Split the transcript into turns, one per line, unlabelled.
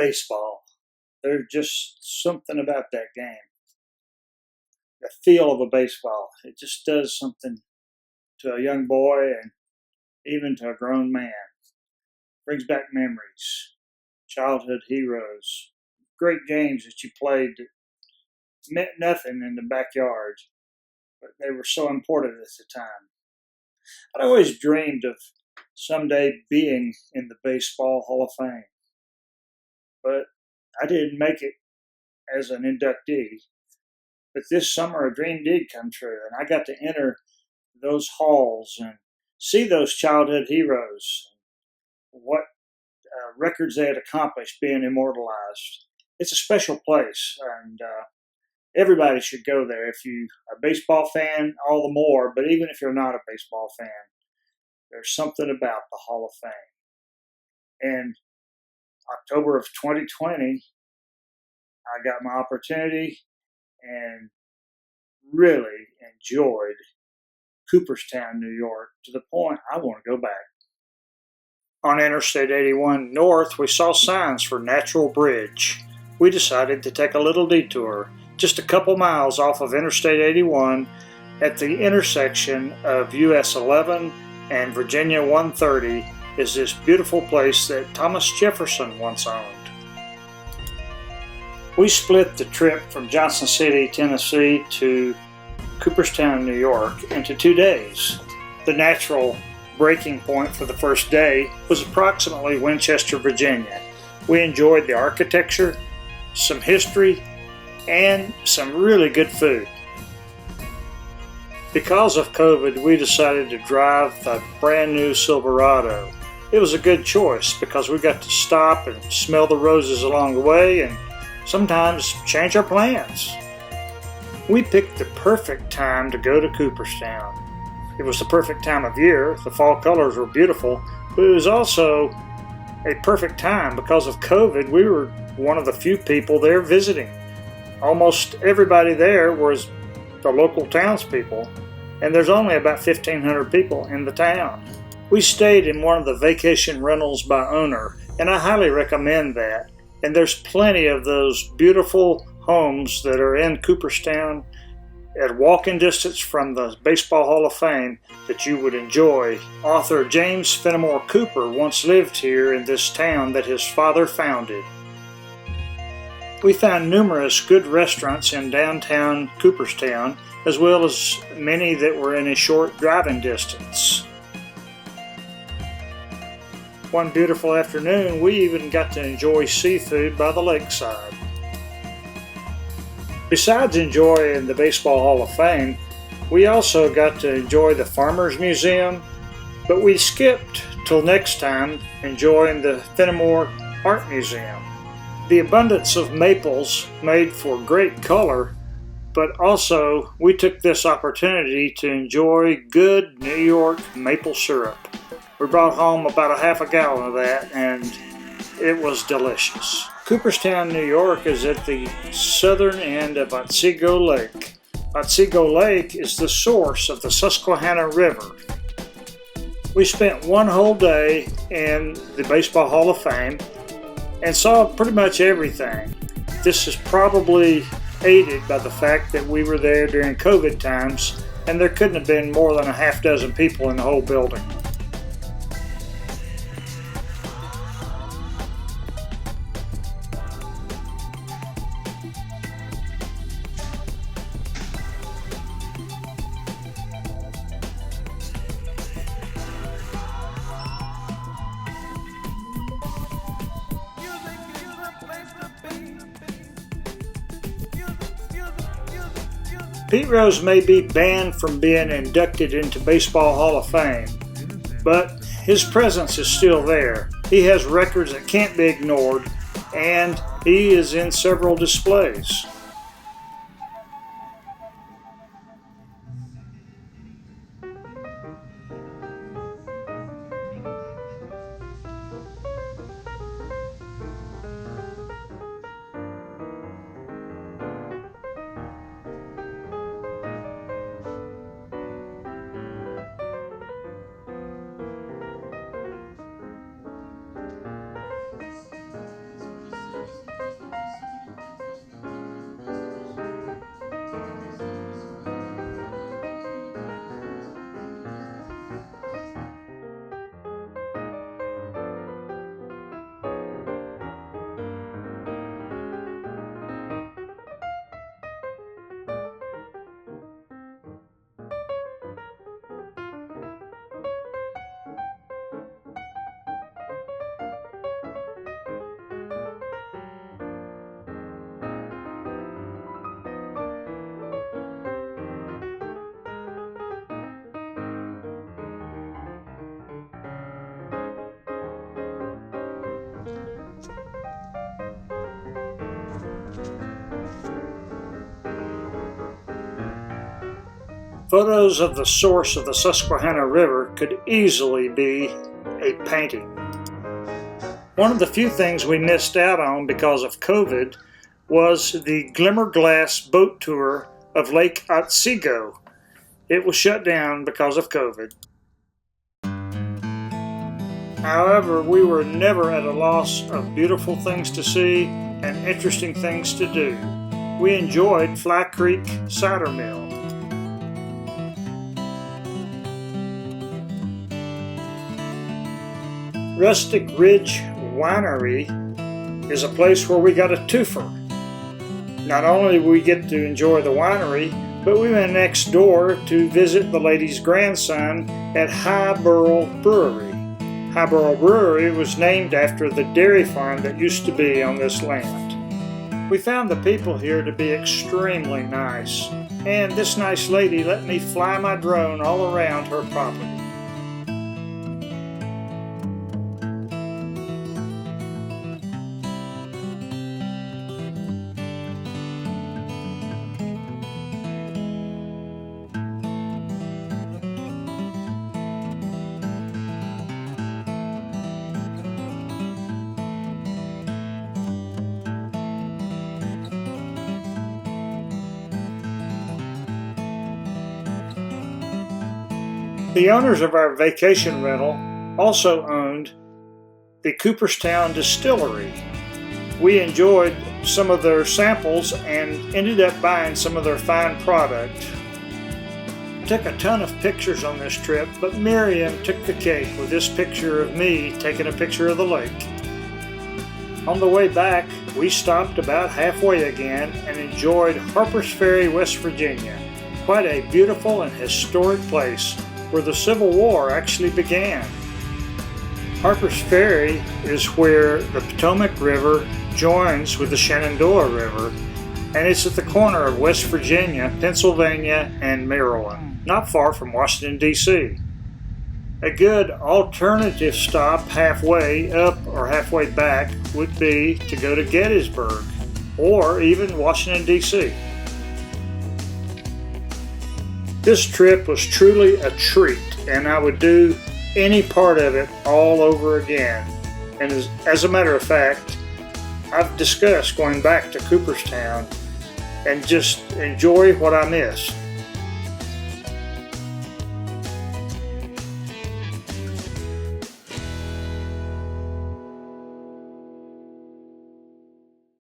baseball. There's just something about that game. The feel of a baseball. It just does something to a young boy and even to a grown man. Brings back memories, childhood heroes, great games that you played that meant nothing in the backyard, but they were so important at the time. I always dreamed of someday being in the Baseball Hall of Fame, but I didn't make it as an inductee. But this summer, a dream did come true, and I got to enter those halls and see those childhood heroes, what records they had accomplished being immortalized. It's a special place, and everybody should go there. If you are a baseball fan, all the more, but even if you're not a baseball fan, there's something about the Hall of Fame. And October of 2020, I got my opportunity and really enjoyed Cooperstown, New York, to the point I want to go back. On Interstate 81 North, we saw signs for Natural Bridge. We decided to take a little detour, just a couple miles off of Interstate 81 at the intersection of US 11 and Virginia 130 is this beautiful place that Thomas Jefferson once owned. We split the trip from Johnson City, Tennessee to Cooperstown, New York into 2 days. The natural breaking point for the first day was approximately Winchester, Virginia. We enjoyed the architecture, some history, and some really good food. Because of COVID, we decided to drive the brand new Silverado. It was a good choice because we got to stop and smell the roses along the way and sometimes change our plans. We picked the perfect time to go to Cooperstown. It was the perfect time of year. The fall colors were beautiful, but it was also a perfect time because of COVID. We were one of the few people there visiting. Almost everybody there was the local townspeople, and there's only about 1,500 people in the town. We stayed in one of the vacation rentals by owner, and I highly recommend that. And there's plenty of those beautiful homes that are in Cooperstown at walking distance from the Baseball Hall of Fame that you would enjoy. Author James Fenimore Cooper once lived here in this town that his father founded. We found numerous good restaurants in downtown Cooperstown, as well as many that were in a short driving distance. One beautiful afternoon, we even got to enjoy seafood by the lakeside. Besides enjoying the Baseball Hall of Fame, we also got to enjoy the Farmers Museum, but we skipped till next time enjoying the Fenimore Art Museum. The abundance of maples made for great color, but also we took this opportunity to enjoy good New York maple syrup. We brought home about a half a gallon of that, and it was delicious. Cooperstown, New York is at the southern end of Otsego Lake. Otsego Lake is the source of the Susquehanna River. We spent one whole day in the Baseball Hall of Fame and saw pretty much everything. This is probably aided by the fact that we were there during COVID times, and there couldn't have been more than a half dozen people in the whole building. Pete Rose may be banned from being inducted into Baseball Hall of Fame, but his presence is still there. He has records that can't be ignored, and he is in several displays. Photos of the source of the Susquehanna River could easily be a painting. One of the few things we missed out on because of COVID was the Glimmer Glass boat tour of Lake Otsego. It was shut down because of COVID. However, we were never at a loss of beautiful things to see and interesting things to do. We enjoyed Fly Creek Cider Mill. Rustic Ridge Winery is a place where we got a twofer. Not only did we get to enjoy the winery, but we went next door to visit the lady's grandson at Highboro Brewery. Highboro Brewery was named after the dairy farm that used to be on this land. We found the people here to be extremely nice, and this nice lady let me fly my drone all around her property. The owners of our vacation rental also owned the Cooperstown Distillery. We enjoyed some of their samples and ended up buying some of their fine product. Took a ton of pictures on this trip, but Miriam took the cake with this picture of me taking a picture of the lake. On the way back, we stopped about halfway again and enjoyed Harper's Ferry, West Virginia. Quite a beautiful and historic place where the Civil War actually began. Harper's Ferry is where the Potomac River joins with the Shenandoah River, and it's at the corner of West Virginia, Pennsylvania, and Maryland, not far from Washington, D.C. A good alternative stop halfway up or halfway back would be to go to Gettysburg or even Washington, D.C. This trip was truly a treat, and I would do any part of it all over again. And as a matter of fact, I've discussed going back to Cooperstown and just enjoy what I missed.